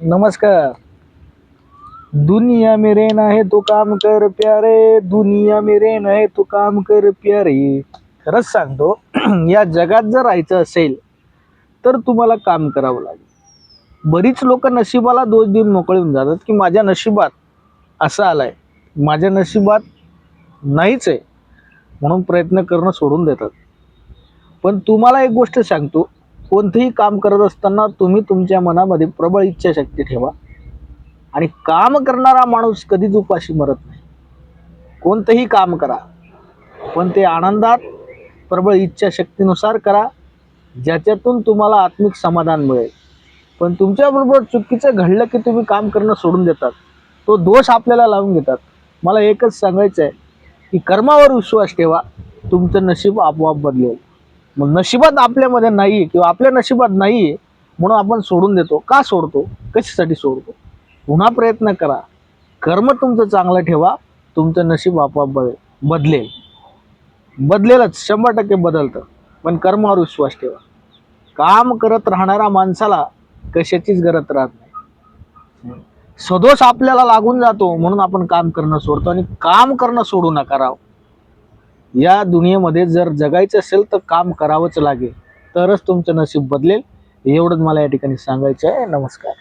नमस्कार। दुनिया में रहना है तो काम कर प्यारे, दुनिया में रहना है तो काम कर प्यारे। खरंच सांगतो या जगात जर राहायचं असेल तर तुम्हाला काम करावं लागेल। बरीच लोक नशिबाला दोष देऊन मोकळे होऊन जातात की माझ्या नशिबात असं आलंय, माझ्या नशिबात नाहीच आहे, म्हणून प्रयत्न करणं सोडून देतात। पण तुम्हाला एक गोष्ट सांगतो, कोणतेही काम करत असताना तुम्ही तुमच्या मनामध्ये प्रबळ इच्छाशक्ती ठेवा आणि काम करणारा माणूस कधीच उपाशी मरत नाही। कोणतेही काम करा पण ते आनंदात प्रबळ इच्छाशक्तीनुसार करा, ज्याच्यातून तुम्हाला आत्मिक समाधान मिळेल। पण तुमच्याबरोबर चुकीचं घडलं की तुम्ही काम करणं सोडून देतात, तो दोष आपल्याला लावून घेतात। मला एकच सांगायचं आहे की कर्मावर विश्वास ठेवा, तुमचं नशीब आपोआप बदलेल। मग नशिबात आपल्यामध्ये नाही किंवा आपल्या नशिबात नाही म्हणून आपण सोडून देतो। का सोडतो, कशासाठी सोडतो? पुन्हा प्रयत्न करा, कर्म तुमचं चांगलं ठेवा, तुमचं नशीब आपोआप बदलेल। बदलेलच, 100% बदलतं, पण कर्मावर विश्वास ठेवा। काम करत राहणाऱ्या माणसाला कशाचीच गरज राहत नाही। सदोष आपल्याला लागून जातो म्हणून आपण काम करणं सोडतो, आणि काम करणं सोडू नका राव। या दुनियेमध्ये जर जगायचं असेल तर काम करावंच लागेल, तरच तुमचं नशीब बदलेल। एवढंच मला या ठिकाणी सांगायचं आहे। नमस्कार।